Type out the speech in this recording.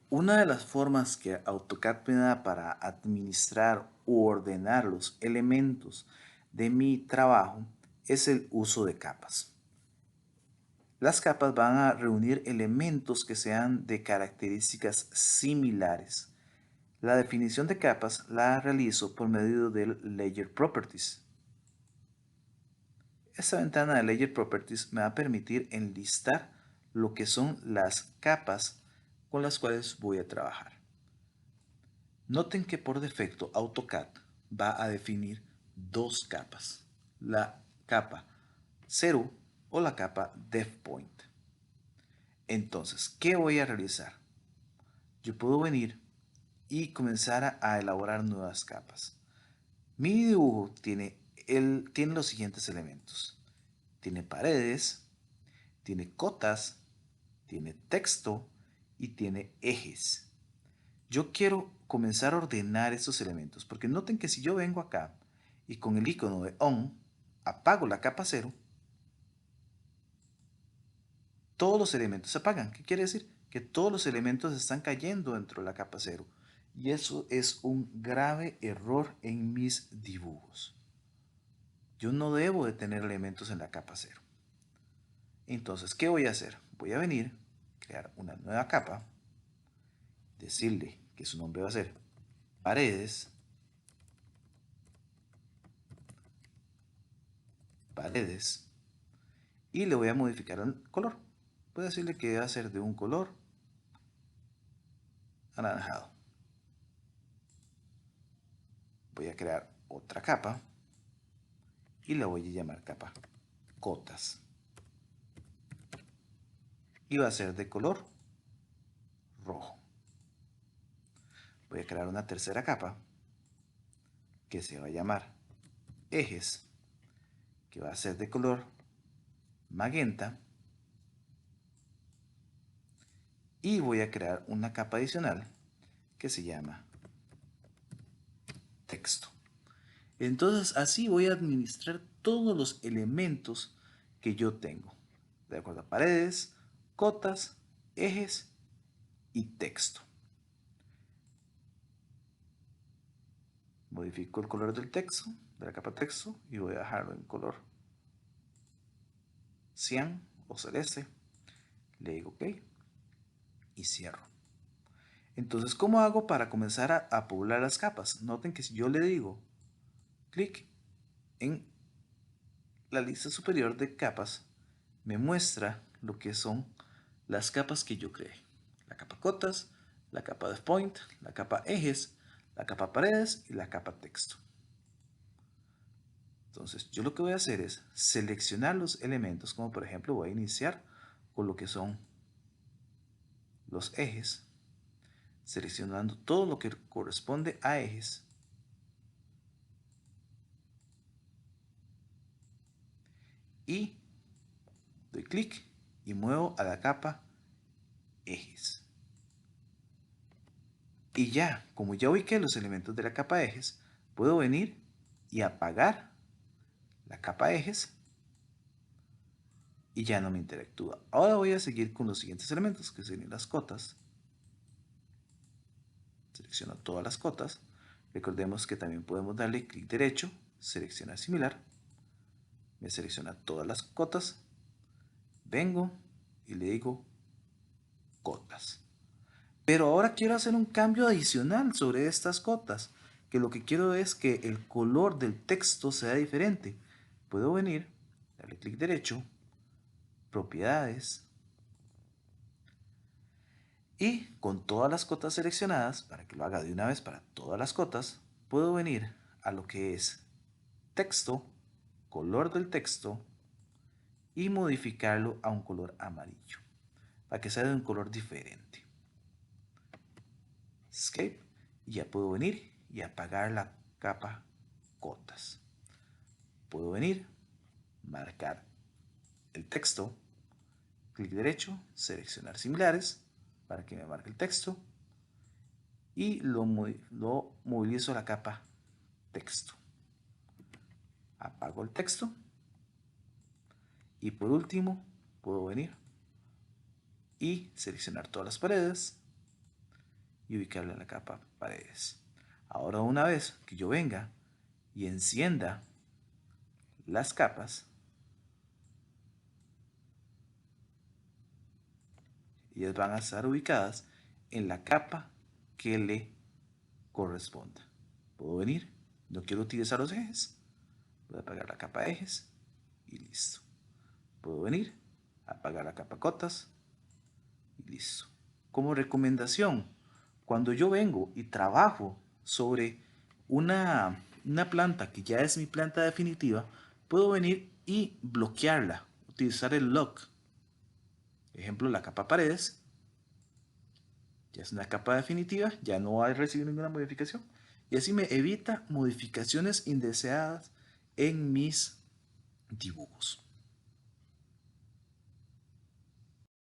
Una de las formas que AutoCAD me da para administrar u ordenar los elementos de mi trabajo es el uso de capas. Las capas van a reunir elementos que sean de características similares. La definición de capas la realizo por medio del Layer Properties. Esta ventana de Layer Properties me va a permitir enlistar lo que son las capas con las cuales voy a trabajar. Noten que por defecto AutoCAD va a definir dos capas, la capa 0 o la capa DevPoint. Entonces, ¿qué voy a realizar? Yo puedo venir y comenzar a elaborar nuevas capas. Mi dibujo tiene los siguientes elementos. Tiene paredes, tiene cotas, tiene texto y tiene ejes. Yo quiero comenzar a ordenar estos elementos, porque noten que si yo vengo acá y con el icono de On apago la capa 0, todos los elementos se apagan. ¿Qué quiere decir? Que todos los elementos están cayendo dentro de la capa 0. Y eso es un grave error en mis dibujos. Yo no debo de tener elementos en la capa 0. Entonces, ¿qué voy a hacer? Voy a venir, crear una nueva capa, decirle que su nombre va a ser paredes, paredes, y le voy a modificar el color. Voy a decirle que va a ser de un color anaranjado. Voy a crear otra capa y la voy a llamar capa cotas. Y va a ser de color rojo. Voy a crear una tercera capa que se va a llamar ejes, que va a ser de color magenta. Y voy a crear una capa adicional que se llama texto. Entonces así voy a administrar todos los elementos que yo tengo. De acuerdo a paredes, cotas, ejes y texto. Modifico el color del texto, de la capa texto, y voy a dejarlo en color cian o celeste. Le digo OK y cierro. Entonces, ¿cómo hago para comenzar a poblar las capas? Noten que si yo le digo clic en la lista superior de capas, me muestra lo que son las capas que yo creé. La capa cotas, la capa de point, la capa ejes, la capa paredes y la capa texto. Entonces yo lo que voy a hacer es seleccionar los elementos, como por ejemplo voy a iniciar con lo que son los ejes, seleccionando todo lo que corresponde a ejes. Y doy clic y muevo a la capa ejes. Y ya, como ya ubiqué los elementos de la capa ejes, puedo venir y apagar la capa ejes y ya no me interactúa. Ahora voy a seguir con los siguientes elementos, que serían las cotas. Selecciono todas las cotas. Recordemos que también podemos darle clic derecho, seleccionar similar. Me selecciona todas las cotas. Vengo y le digo cotas. Pero ahora quiero hacer un cambio adicional sobre estas cotas, que lo que quiero es que el color del texto sea diferente. Puedo venir, darle clic derecho, propiedades, y con todas las cotas seleccionadas, para que lo haga de una vez para todas las cotas, puedo venir a lo que es texto, color del texto, y modificarlo a un color amarillo, para que sea de un color diferente. Escape, y ya puedo venir y apagar la capa cotas. Puedo venir, marcar el texto, clic derecho, seleccionar similares para que me marque el texto y lo movilizo a la capa texto. Apago el texto y por último puedo venir y seleccionar todas las paredes, y ubicarla en la capa paredes. Ahora una vez que yo venga y encienda las capas, ellas van a estar ubicadas en la capa que le corresponda. Puedo venir, no quiero utilizar los ejes, voy a apagar la capa ejes y listo. Puedo venir, apagar la capa cotas y listo. Como recomendación, cuando yo vengo y trabajo sobre una planta que ya es mi planta definitiva, puedo venir y bloquearla, utilizar el lock. Ejemplo, la capa paredes, ya es una capa definitiva, ya no va a recibir ninguna modificación. Y así me evita modificaciones indeseadas en mis dibujos.